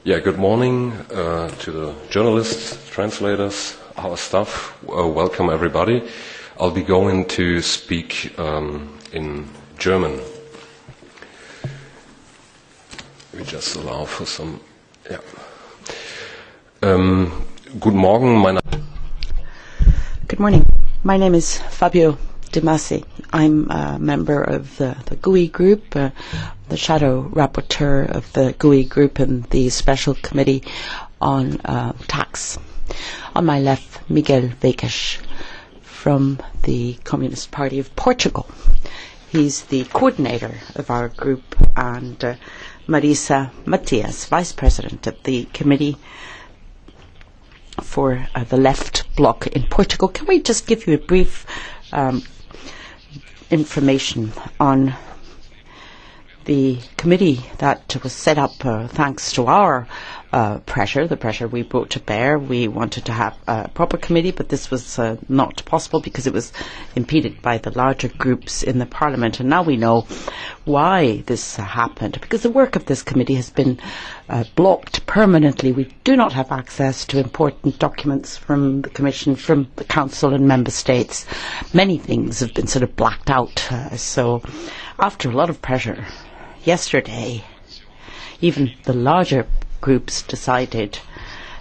Yeah, good morning to the journalists, translators, our staff. Welcome everybody. I'll be going to speak in German. We just allow for some, yeah. Guten Morgen, Good morning. My name is Fabio de Masi. I'm a member of the GUI group, the shadow rapporteur of the GUI group and the special committee on tax. On my left, Miguel Viegas from the Communist Party of Portugal. He's the coordinator of our group, and Marisa, Matias, vice president of the committee for the left bloc in Portugal. Can we just give you a brief information on the committee that was set up thanks to our pressure, the pressure we brought to bear. We wanted to have a proper committee, but this was not possible because it was impeded by the larger groups in the parliament. And now we know why this happened, because the work of this committee has been blocked permanently. We do not have access to important documents from the Commission, from the Council and Member States. Many things have been sort of blacked out. So after a lot of pressure, yesterday, even the larger groups decided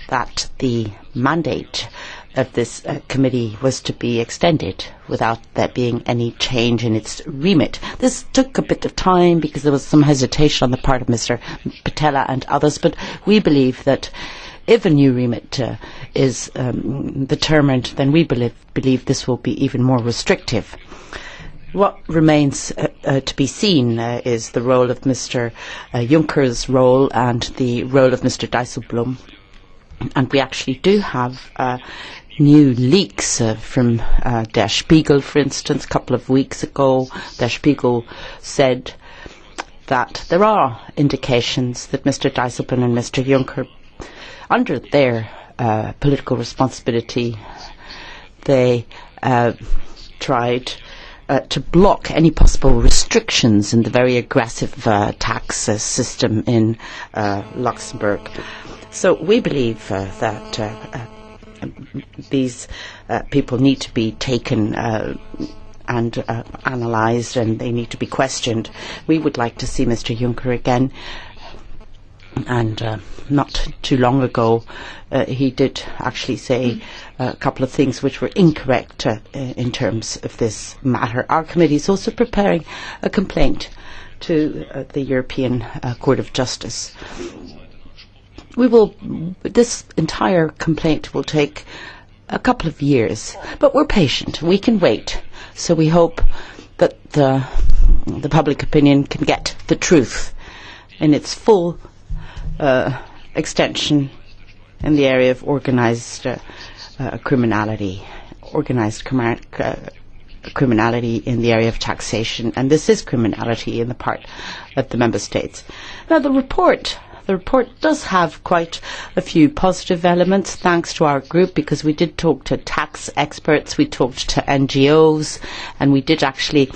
that the mandate of this committee was to be extended without there being any change in its remit. This took a bit of time because there was some hesitation on the part of Mr. Patella and others, but we believe that if a new remit is determined, then we believe this will be even more restrictive. What remains to be seen is the role of Mr. Juncker's role and the role of Mr. Dijsselbloem. And we actually do have new leaks from Der Spiegel, for instance. A couple of weeks ago, Der Spiegel said that there are indications that Mr. Dijsselbloem and Mr. Juncker, under their political responsibility, they tried to block any possible restrictions in the very aggressive tax system in Luxembourg. So we believe that these people need to be taken and analysed, and they need to be questioned. We would like to see Mr. Juncker again. And not too long ago, he did actually say a couple of things which were incorrect in terms of this matter. Our committee is also preparing a complaint to the European Court of Justice. This entire complaint will take a couple of years, but we're patient. We can wait. So we hope that the public opinion can get the truth in its full extension in the area of organised criminality, criminality in the area of taxation, and this is criminality in the part of the member states. Now, the report does have quite a few positive elements, thanks to our group, because we did talk to tax experts, we talked to NGOs, and we did actually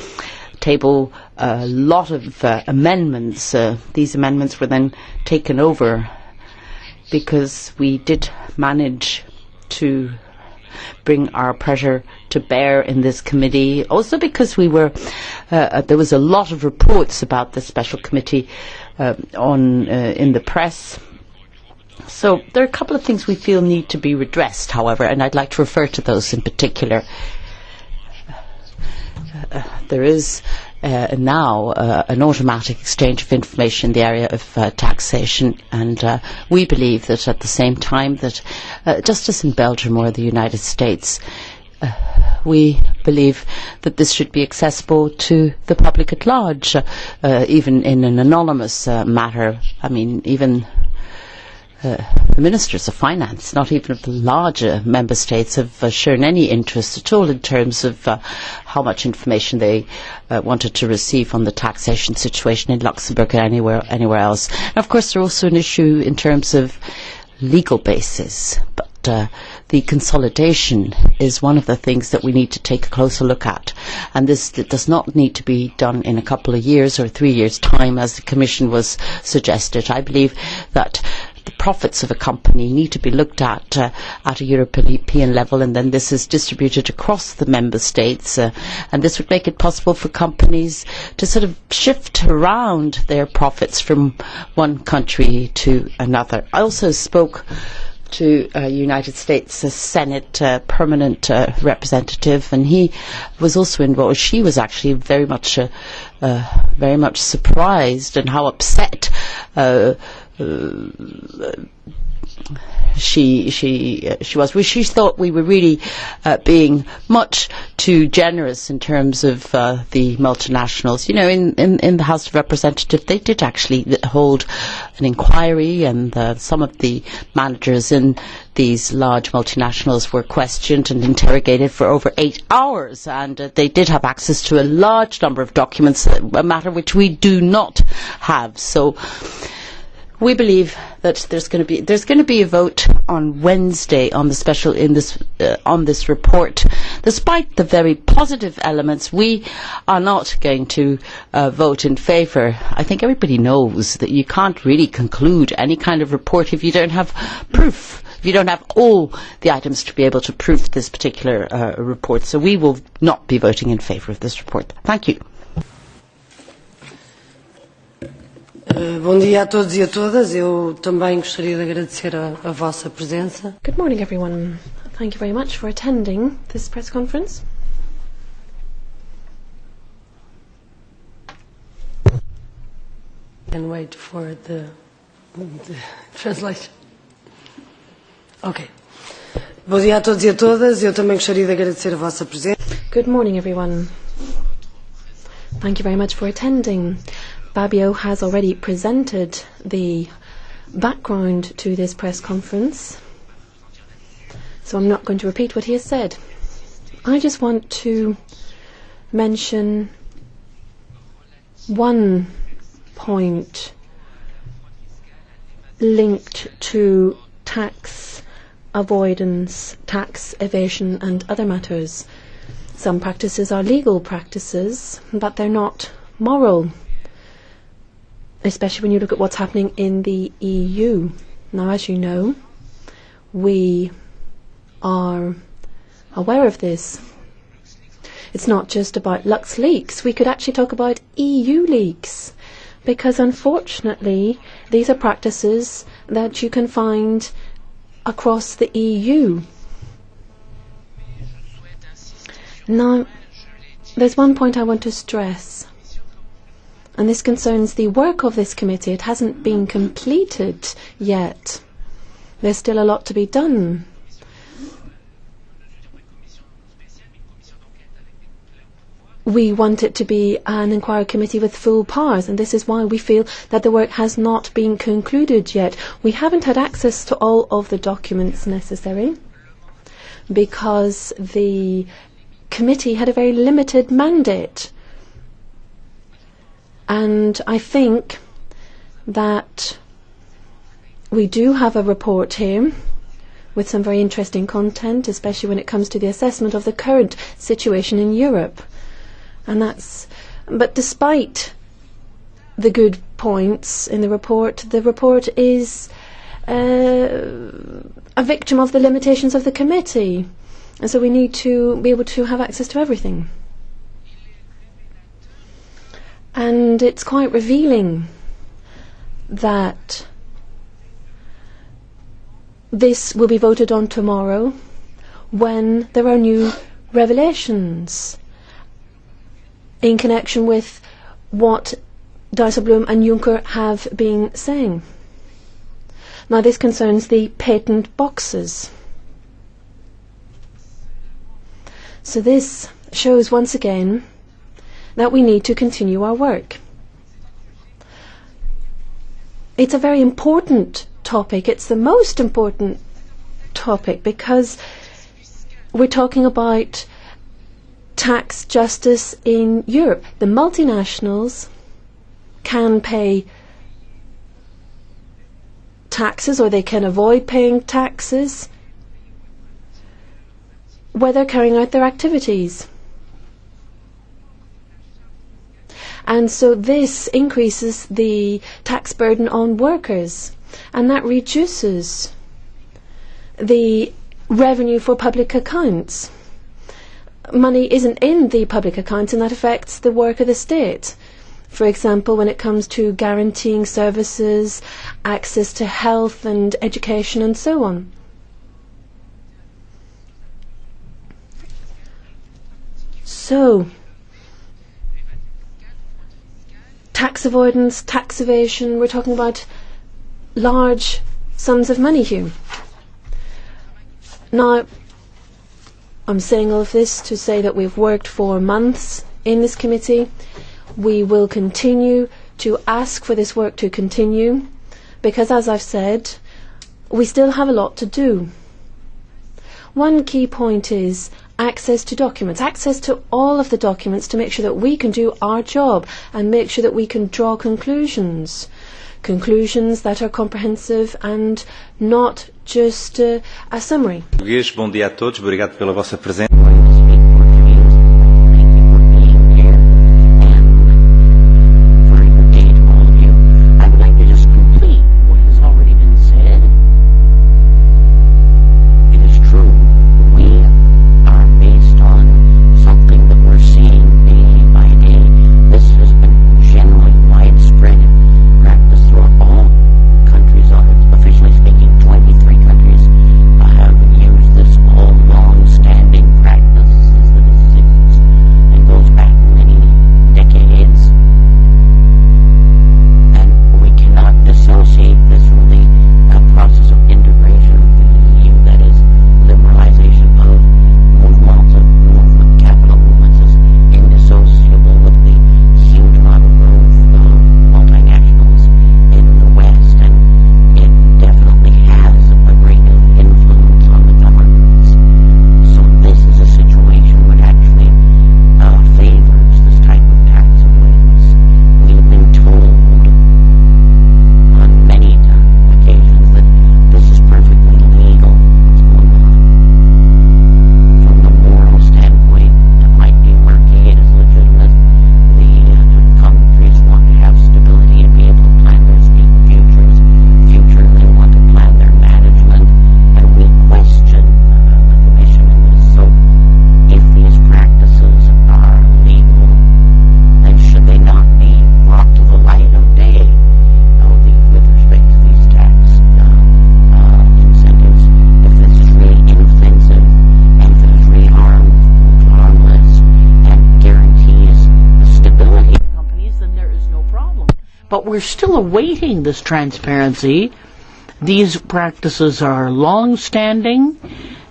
table a lot of amendments. These amendments were then taken over because we did manage to bring our pressure to bear in this committee. Also because there was a lot of reports about the special committee in the press. So there are a couple of things we feel need to be redressed, however, and I'd like to refer to those in particular. There is now an automatic exchange of information in the area of taxation, and we believe that at the same time that just as in Belgium or the United States, we believe that this should be accessible to the public at large, even in an anonymous matter. I mean, even the ministers of finance, not even of the larger member states, have shown any interest at all in terms of how much information they wanted to receive on the taxation situation in Luxembourg or anywhere else. And of course, there's also an issue in terms of legal basis, but the consolidation is one of the things that we need to take a closer look at, and this does not need to be done in a couple of years or 3 years' time as the Commission was suggested. I believe that the profits of a company need to be looked at a European level, and then this is distributed across the member states, and this would make it possible for companies to sort of shift around their profits from one country to another. I also spoke to United States Senate permanent representative, and he was also involved. She was actually very much surprised and how upset she was. She thought we were really being much too generous in terms of the multinationals. You know, in the House of Representatives, they did actually hold an inquiry, and some of the managers in these large multinationals were questioned and interrogated for over 8 hours, and they did have access to a large number of documents, a matter which we do not have. So we believe that there's going to be a vote on Wednesday on the special on this report. Despite the very positive elements, we are not going to vote in favour. I think everybody knows that you can't really conclude any kind of report if you don't have proof, if you don't have all the items to be able to prove this particular report. So we will not be voting in favour of this report. Thank you. Bom dia a todos e a todas. Eu também gostaria de agradecer a vossa presença. Good morning, everyone. Thank you very much for attending this press conference. And wait for the translation. Okay. Bom dia a todos e a todas. Eu também gostaria de agradecer a vossa presença. Good morning, everyone. Thank you very much for attending. Fabio has already presented the background to this press conference, so I'm not going to repeat what he has said. I just want to mention one point linked to tax avoidance, tax evasion and other matters. Some practices are legal practices, but they're not moral, especially when you look at what's happening in the EU. Now, as you know, we are aware of this. It's not just about Lux Leaks. We could actually talk about EU leaks, because unfortunately these are practices that you can find across the EU. Now, there's one point I want to stress, and this concerns the work of this committee. It hasn't been completed yet. There's still a lot to be done. We want it to be an inquiry committee with full powers, and this is why we feel that the work has not been concluded yet. We haven't had access to all of the documents necessary because the committee had a very limited mandate. And I think that we do have a report here with some very interesting content, especially when it comes to the assessment of the current situation in Europe. But despite the good points in the report is a victim of the limitations of the committee. And so we need to be able to have access to everything. And it's quite revealing that this will be voted on tomorrow when there are new revelations in connection with what Dijsselbloem and Juncker have been saying. Now, this concerns the patent boxes. So this shows once again that we need to continue our work. It's a very important topic. It's the most important topic because we're talking about tax justice in Europe. The multinationals can pay taxes, or they can avoid paying taxes where they're carrying out their activities. And so this increases the tax burden on workers. and that reduces the revenue for public accounts. Money isn't in the public accounts, and that affects the work of the state. For example, when it comes to guaranteeing services, access to health and education and so on. So, tax avoidance, tax evasion, we're talking about large sums of money here. Now, I'm saying all of this to say that we've worked for months in this committee. We will continue to ask for this work to continue because, as I've said, we still have a lot to do. One key point is access to documents, access to all of the documents to make sure that we can do our job and make sure that we can draw conclusions that are comprehensive and not just a summary. Bom dia a todos, obrigado pela vossa presença. But we're still awaiting this transparency. These practices are long-standing,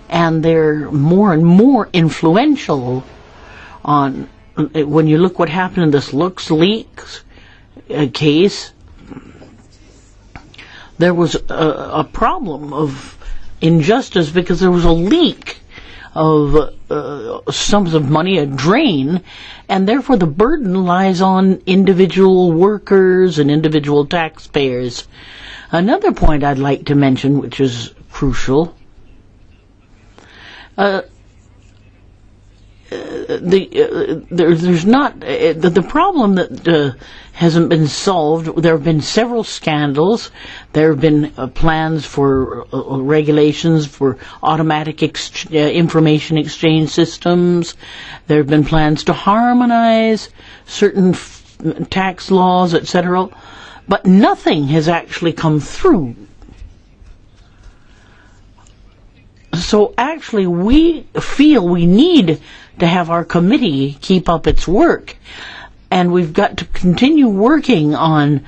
and they're more and more influential on, when you look what happened in this Lux Leaks case, there was a problem of injustice because there was a leak of sums of money, a drain, and therefore the burden lies on individual workers and individual taxpayers. Another point I'd like to mention, which is crucial, there's not the problem that hasn't been solved. There have been several scandals. There have been plans for regulations for automatic information exchange systems. There have been plans to harmonize certain tax laws, etc. But nothing has actually come through. So actually we feel we need to have our committee keep up its work, and we've got to continue working on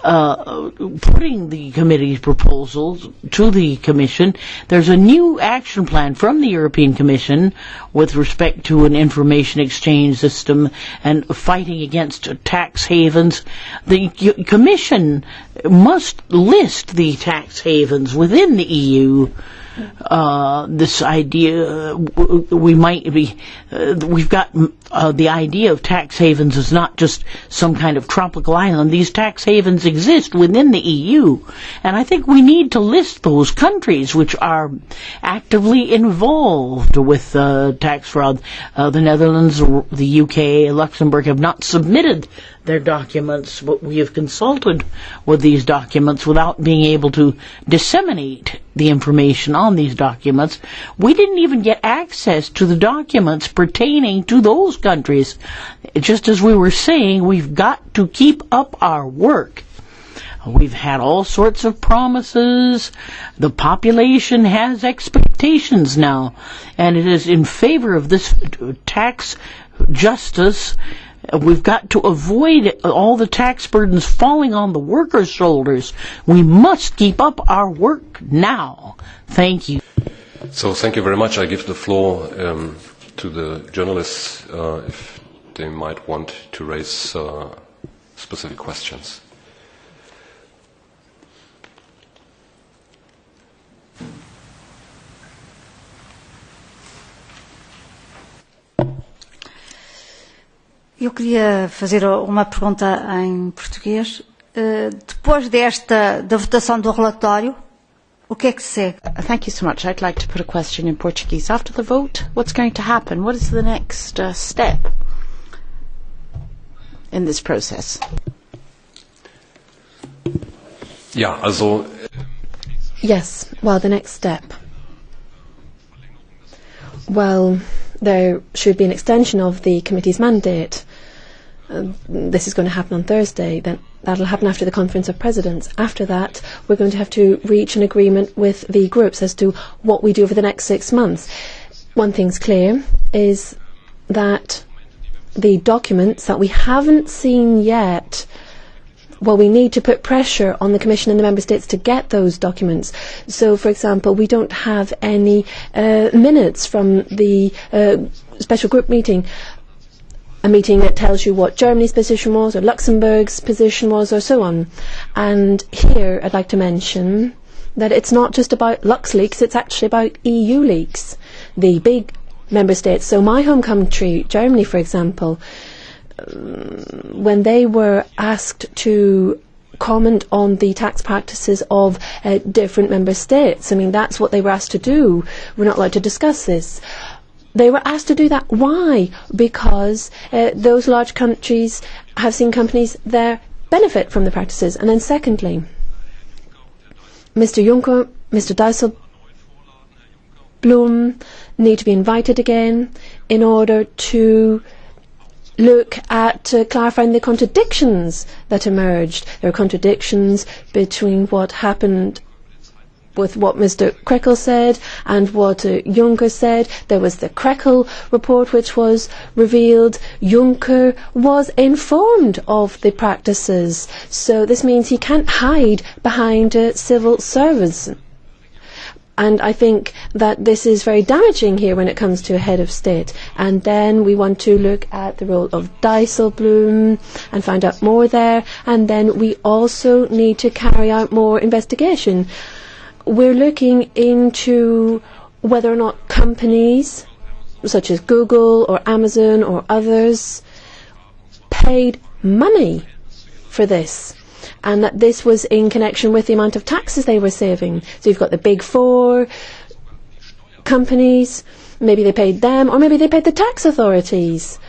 putting the committee's proposals to the Commission. There's a new action plan from the European Commission with respect to an information exchange system and fighting against tax havens. The Commission must list the tax havens within the EU. This idea, we might be, we've got the idea of tax havens is not just some kind of tropical island. These tax havens exist within the EU, and I think we need to list those countries which are actively involved with tax fraud. The Netherlands, the UK, Luxembourg have not submitted their documents, but we have consulted with these documents without being able to disseminate the information on these documents. We didn't even get access to the documents pertaining to those countries. Just as we were saying, we've got to keep up our work. We've had all sorts of promises. The population has expectations now, and it is in favor of this tax justice. We've got to avoid all the tax burdens falling on the workers' shoulders. We must keep up our work now. Thank you. So thank you very much. I give the floor to the journalists if they might want to raise specific questions. Eu queria fazer uma pergunta em português. Depois da votação do relatório, o que é que segue? Thank you so much. I'd like to put a question in Portuguese. After the vote, what's going to happen? What is the next step in this process? Ja, also. Yes, well, the next step. Well, there should be an extension of the committee's mandate. This is going to happen on Thursday. Then that'll happen after the Conference of Presidents. After that, we're going to have to reach an agreement with the groups as to what we do over the next 6 months. One thing's clear is that the documents that we haven't seen yet, well, we need to put pressure on the Commission and the Member States to get those documents. So, for example, we don't have any minutes from the special group meeting, a meeting that tells you what Germany's position was or Luxembourg's position was or so on. And here I'd like to mention that it's not just about LuxLeaks, it's actually about EU leaks, the big Member States. So my home country, Germany, for example, when they were asked to comment on the tax practices of different member states, I mean, that's what they were asked to do. We're not allowed to discuss this. They were asked to do that. Why? Because those large countries have seen companies there benefit from the practices. And then secondly, Mr. Juncker, Mr. Dijsselbloem need to be invited again in order to look at clarifying the contradictions that emerged. There are contradictions between what happened with what Mr. Krekel said and what Juncker said. There was the Krekel report which was revealed. Juncker was informed of the practices. So this means he can't hide behind civil servants. And I think that this is very damaging here when it comes to a head of state. And then we want to look at the role of Dijsselbloem and find out more there. And then we also need to carry out more investigation. We're looking into whether or not companies such as Google or Amazon or others paid money for this, and that this was in connection with the amount of taxes they were saving. So you've got the big four companies, maybe they paid them, or maybe they paid the tax authorities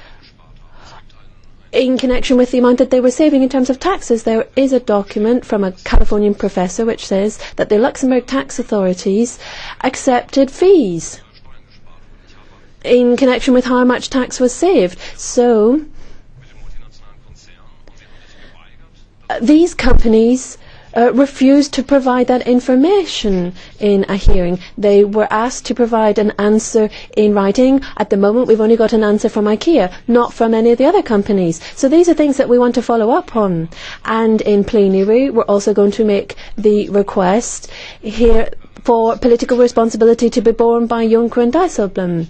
in connection with the amount that they were saving in terms of taxes. There is a document from a Californian professor which says that the Luxembourg tax authorities accepted fees in connection with how much tax was saved. So these companies refused to provide that information in a hearing. They were asked to provide an answer in writing. At the moment, we've only got an answer from IKEA, not from any of the other companies. So these are things that we want to follow up on. And in plenary, we're also going to make the request here for political responsibility to be borne by Juncker and Dijsselbloem.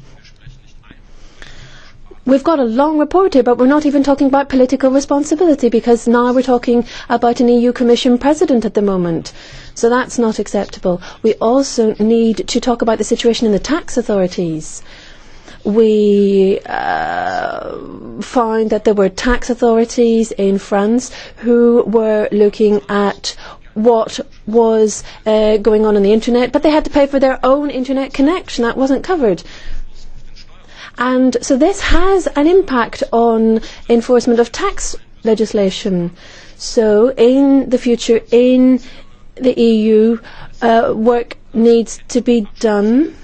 We've got a long report here, but we're not even talking about political responsibility, because now we're talking about an EU Commission President at the moment. So that's not acceptable. We also need to talk about the situation in the tax authorities. we found that there were tax authorities in France who were looking at what was going on the internet, but they had to pay for their own internet connection. That wasn't covered. And so this has an impact on enforcement of tax legislation. So in the future, in the EU, work needs to be done.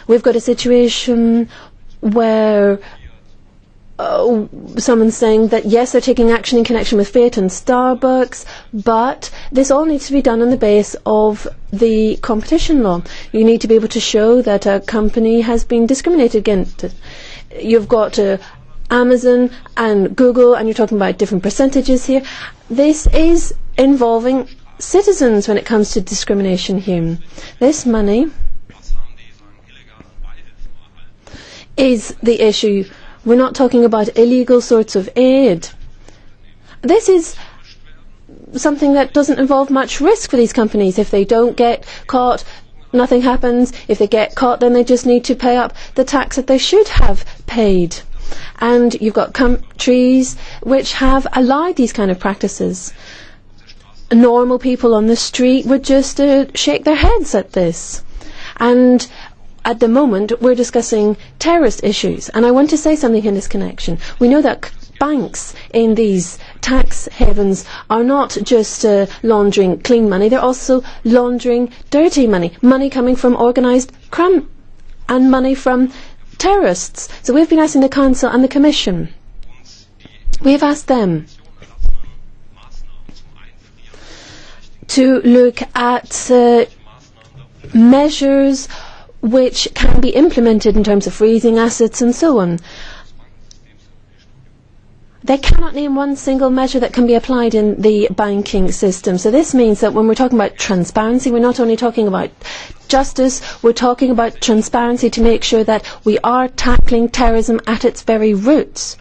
We've got a situation where someone's saying that yes, they're taking action in connection with Fiat and Starbucks, but this all needs to be done on the base of the competition law. You need to be able to show that a company has been discriminated against. You've got Amazon and Google, and you're talking about different percentages here. This is involving citizens when it comes to discrimination here. This money is the issue. We're not talking about illegal sorts of aid. This is something that doesn't involve much risk for these companies. If they don't get caught, nothing happens. If they get caught, then they just need to pay up the tax that they should have paid. And you've got countries which have allowed these kind of practices. Normal people on the street would just shake their heads at this. And at the moment, we're discussing terrorist issues. And I want to say something in this connection. We know that banks in these tax havens are not just laundering clean money, they're also laundering dirty money. Money coming from organised crime and money from terrorists. So we've been asking the Council and the Commission. We've asked them to look at measures which can be implemented in terms of freezing assets and so on. They cannot name one single measure that can be applied in the banking system. So this means that when we're talking about transparency, we're not only talking about justice, we're talking about transparency to make sure that we are tackling terrorism at its very roots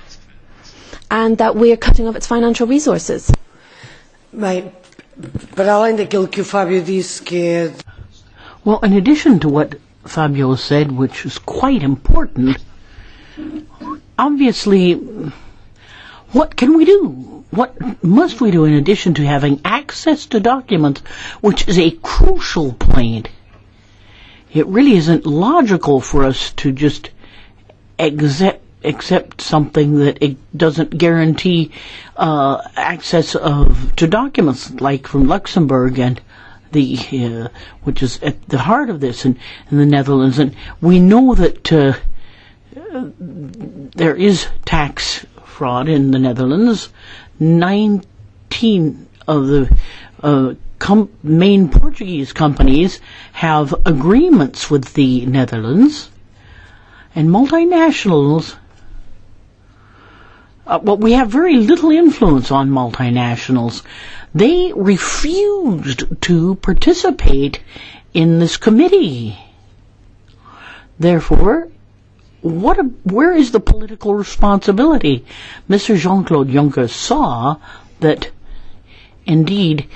and that we are cutting off its financial resources. Bem, para além daquilo que o Fabio disse que é... Well, in addition to what Fabio said, which is quite important, obviously, what can we do? What must we do in addition to having access to documents, which is a crucial point? It really isn't logical for us to just accept something that it doesn't guarantee access to documents, like from Luxembourg and which is at the heart of this in the Netherlands. And we know that there is tax fraud in the Netherlands. 19 of the main Portuguese companies have agreements with the Netherlands, and multinationals, we have very little influence on multinationals. They refused to participate in this committee. Therefore, where is the political responsibility? Mr. Jean-Claude Juncker saw that, indeed,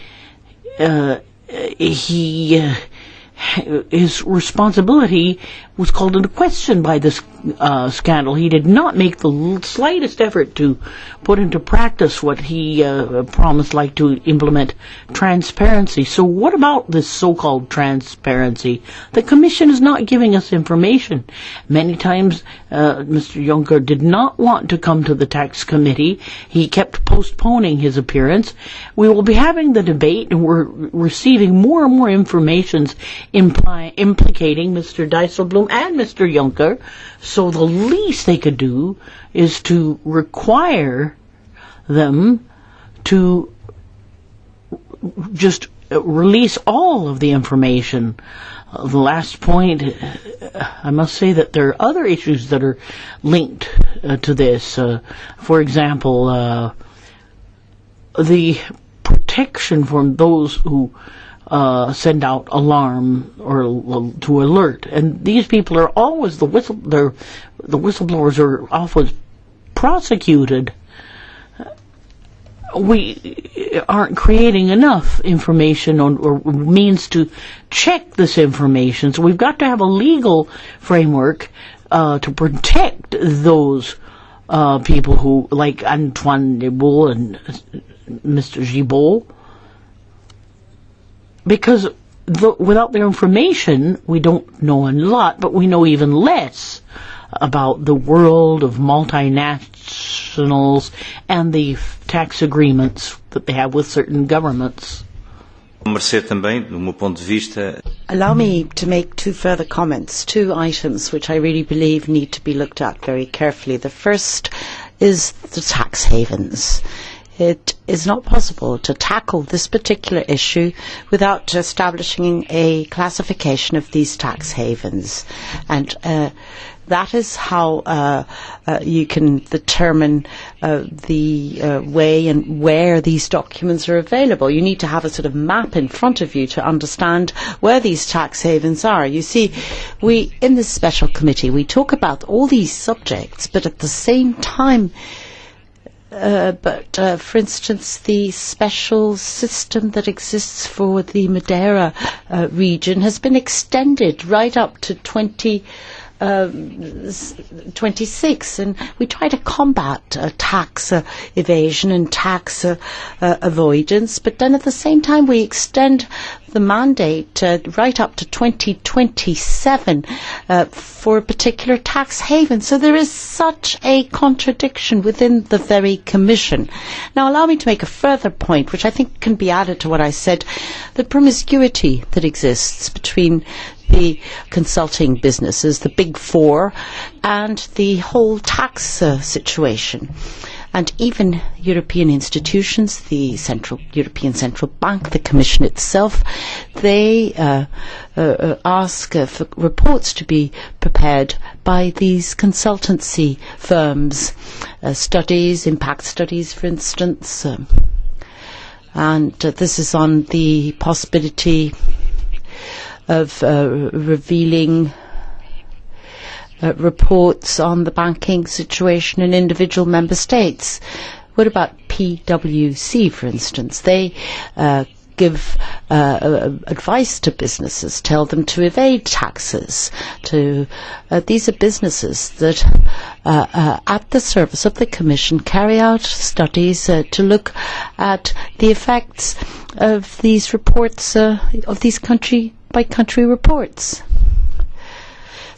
his responsibility was called into question by this scandal. He did not make the slightest effort to put into practice what he promised, like to implement transparency. So what about this so-called transparency? The Commission is not giving us information. Many times Mr. Juncker did not want to come to the tax committee. He kept postponing his appearance. We will be having the debate, and we're receiving more and more information implicating Mr. Dijsselbloem and Mr. Juncker. So the least they could do is to require them to just release all of the information. The last point, I must say that there are other issues that are linked to this. For example, the protection from those who send out alarm or to alert, and these people are always the whistleblowers are always prosecuted. we aren't creating enough information or means to check this information. So we've got to have a legal framework to protect those people who, like Antoine Debout and Mr. Gibault, because without their information, we don't know a lot, but we know even less about the world of multinationals and the tax agreements that they have with certain governments. Allow me to make two further comments, two items which I really believe need to be looked at very carefully. The first is the tax havens. It is not possible to tackle this particular issue without establishing a classification of these tax havens. And that is how you can determine the way and where these documents are available. You need to have a sort of map in front of you to understand where these tax havens are. You see, we, in this special committee, we talk about all these subjects, but at the same time, for instance, the special system that exists for the Madeira region has been extended right up to 2026, and we try to combat tax evasion and tax avoidance, but then at the same time we extend the mandate right up to 2027 for a particular tax haven. So there is such a contradiction within the very Commission. Now allow me to make a further point, which I think can be added to what I said, the promiscuity that exists between the consulting businesses, the big four, and the whole tax situation. And even European institutions, the European Central Bank, the Commission itself, they ask for reports to be prepared by these consultancy firms, studies, impact studies, for instance. And this is on the possibility of revealing reports on the banking situation in individual member states. What about PwC, for instance? They give advice to businesses, tell them to evade taxes. These are businesses that, at the service of the Commission, carry out studies to look at the effects of these reports, of these country-by-country reports.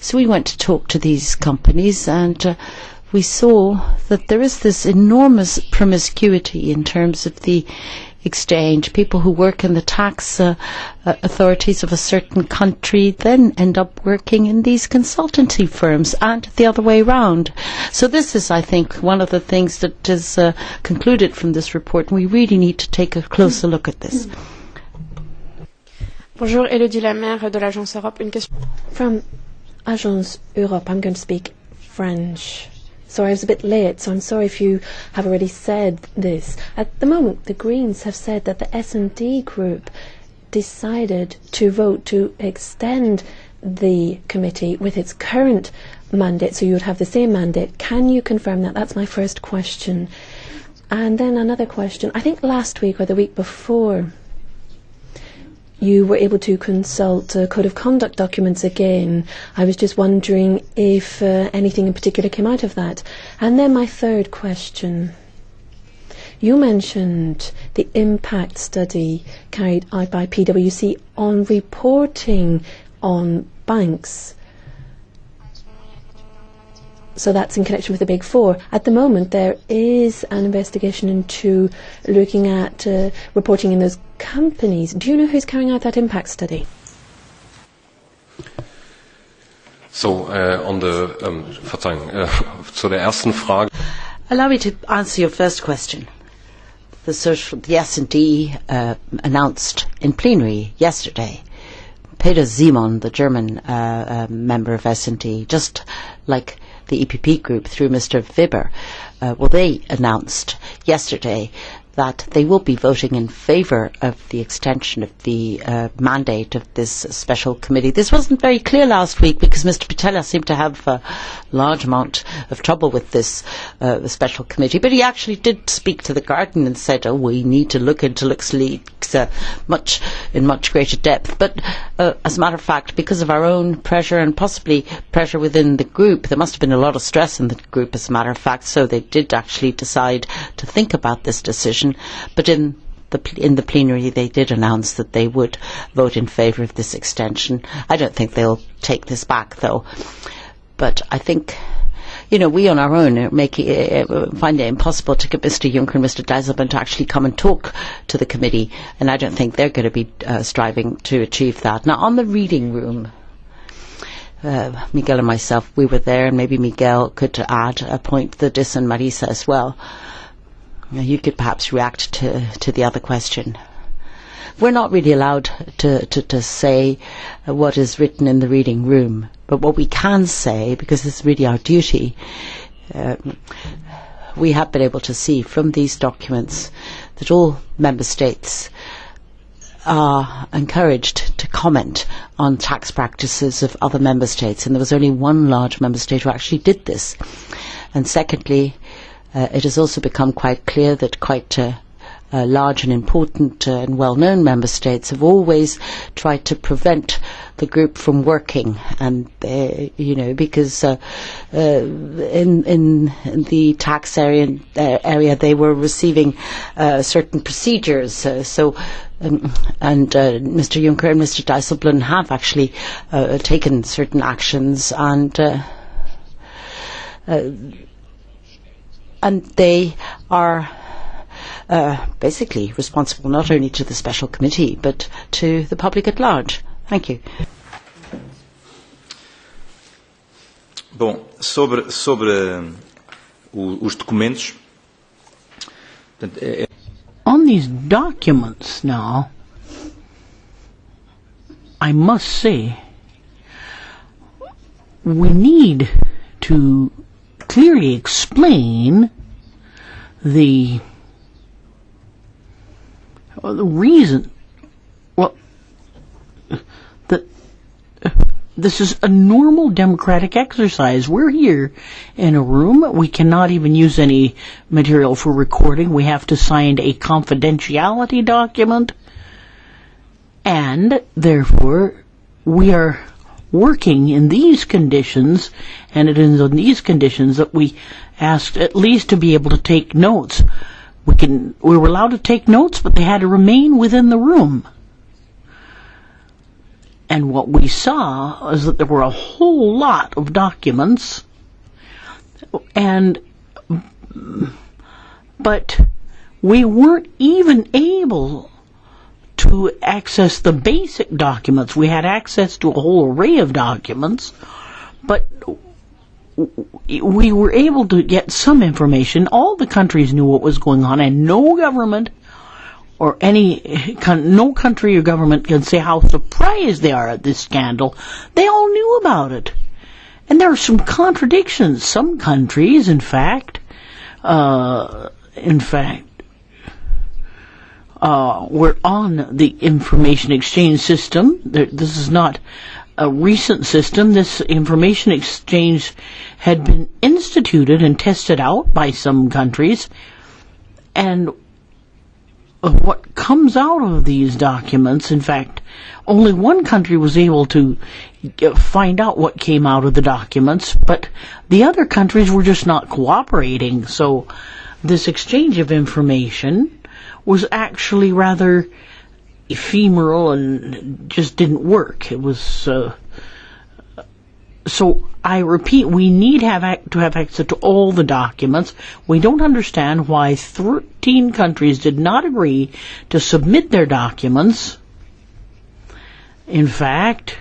So we went to talk to these companies, and we saw that there is this enormous promiscuity in terms of the exchange. People who work in the tax authorities of a certain country then end up working in these consultancy firms, and the other way round. So this is, I think, one of the things that is concluded from this report, and we really need to take a closer look at this. Bonjour, Elodie Lamère de l'Agence Europe. Une question. From Agence Europe, I'm going to speak French. Sorry, I was a bit late, so I'm sorry if you have already said this. At the moment, the Greens have said that the S&D group decided to vote to extend the committee with its current mandate, so you would have the same mandate. Can you confirm that? That's my first question. And then another question. I think last week or the week before, you were able to consult code of conduct documents again. I was just wondering if anything in particular came out of that. And then my third question. You mentioned the impact study carried out by PwC on reporting on banks. So that's in connection with the Big Four. At the moment, there is an investigation into looking at reporting in those companies. Do you know who's carrying out that impact study? So, on the, zu der ersten Frage. Allow me to answer your first question. The S&D announced in plenary yesterday. Peter Simon, the German member of S&D, just like the EPP group through Mr. Weber, they announced yesterday that they will be voting in favour of the extension of the mandate of this special committee. This wasn't very clear last week because Mr. Pitella seemed to have a large amount of trouble with this special committee, but he actually did speak to the Guardian and said, oh, we need to look into LuxLeaks in much greater depth. But as a matter of fact, because of our own pressure and possibly pressure within the group, there must have been a lot of stress in the group, as a matter of fact, so they did actually decide to think about this decision. But in the plenary they did announce that they would vote in favour of this extension. I don't think they'll take this back though. But I think, we on our own find it impossible to get Mr. Juncker and Mr. Dijsselbloem to actually come and talk to the committee, and I don't think they're going to be striving to achieve that. Now on the reading room, Miguel and myself, we were there, and maybe Miguel could add a point to this and Marisa as well. You could perhaps react to the other question. We're not really allowed to say what is written in the reading room, but what we can say, because it's really our duty, we have been able to see from these documents that all member states are encouraged to comment on tax practices of other member states, and there was only one large member state who actually did this. And secondly, it has also become quite clear that quite large and important and well-known member states have always tried to prevent the group from working, and because in the tax area they were receiving certain procedures. So Mr. Juncker and Mr. Dijsselbloem have actually taken certain actions, and they are basically responsible not only to the special committee but to the public at large. Thank you. Bom, sobre os documentos. On these documents now, I must say, we need to clearly explain the reason. Well, that this is a normal democratic exercise. We're here in a room. We cannot even use any material for recording. We have to sign a confidentiality document, and therefore we are working in these conditions, and it is in these conditions that we asked at least to be able to take notes. We were allowed to take notes, but they had to remain within the room. And what we saw is that there were a whole lot of documents, but we weren't even able to access the basic documents. We had access to a whole array of documents, but we were able to get some information. All the countries knew what was going on, and no government or no country or government can say how surprised they are at this scandal. They all knew about it. And there are some contradictions. Some countries, in fact, were on the information exchange system. This is not a recent system. This information exchange had been instituted and tested out by some countries, and what comes out of these documents, in fact, only one country was able to find out what came out of the documents, but the other countries were just not cooperating. So this exchange of information was actually rather ephemeral and just didn't work. It was so I repeat, we need to have access to all the documents. We don't understand why 13 countries did not agree to submit their documents. In fact,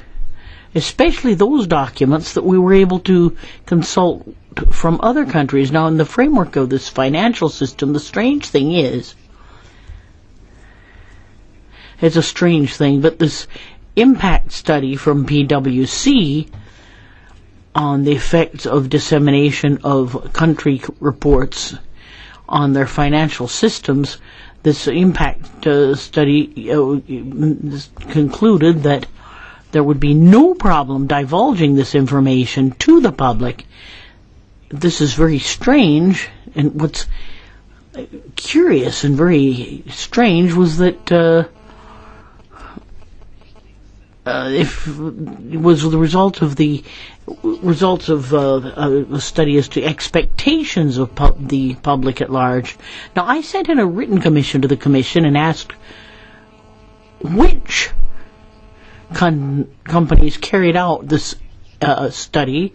especially those documents that we were able to consult from other countries. Now, in the framework of this financial system, the strange thing is, it's a strange thing, but this impact study from PwC on the effects of dissemination of country reports on their financial systems, this impact study concluded that there would be no problem divulging this information to the public. This is very strange, and what's curious and very strange was that if it was the result of a study as to expectations of the public at large. Now, I sent in a written commission to the Commission and asked which companies carried out this study,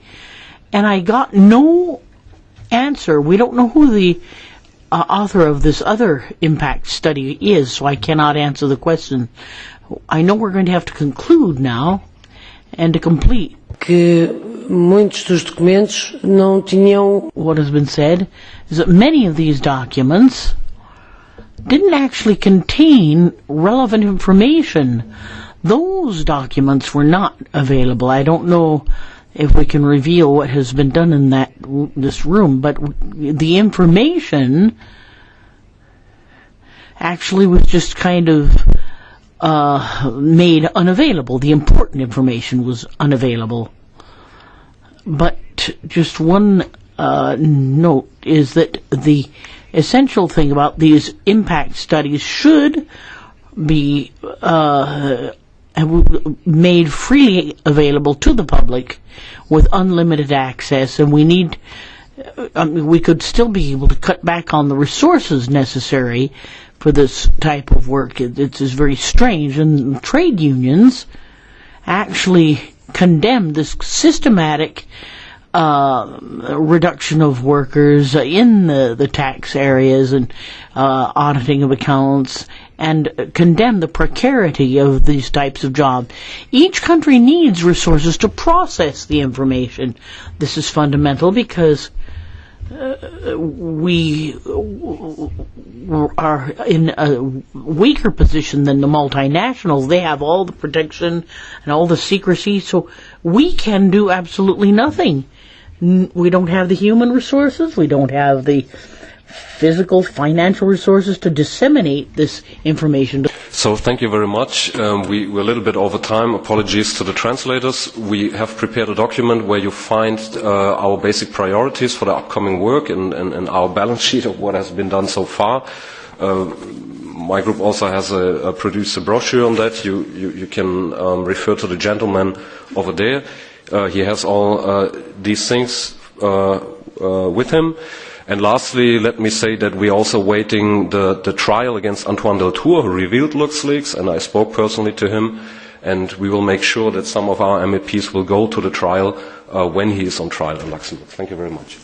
and I got no answer. We don't know who the author of this other impact study is, so I cannot answer the question. I know we're going to have to conclude now and to complete. Que muitos dos documentos não tinham. What has been said is that many of these documents didn't actually contain relevant information. Those documents were not available. I don't know if we can reveal what has been done in this room, but the information actually was just kind of made unavailable. The important information was unavailable. But just one note is that the essential thing about these impact studies should be made freely available to the public with unlimited access, and we could still be able to cut back on the resources necessary for this type of work. It is very strange, and trade unions actually condemn this systematic reduction of workers in the tax areas and auditing of accounts, and condemn the precarity of these types of jobs. Each country needs resources to process the information. This is fundamental because we are in a weaker position than the multinationals. They have all the protection and all the secrecy, so we can do absolutely nothing. We don't have the human resources, we don't have the physical, financial resources to disseminate this information. So thank you very much. We're a little bit over time. Apologies to the translators. We have prepared a document where you find our basic priorities for the upcoming work and our balance sheet of what has been done so far. My group also has produced a brochure on that. You can refer to the gentleman over there. He has all these things with him. And lastly, let me say that we're also waiting the trial against Antoine Deltour, who revealed LuxLeaks, and I spoke personally to him, and we will make sure that some of our MEPs will go to the trial when he is on trial in Luxembourg. Thank you very much.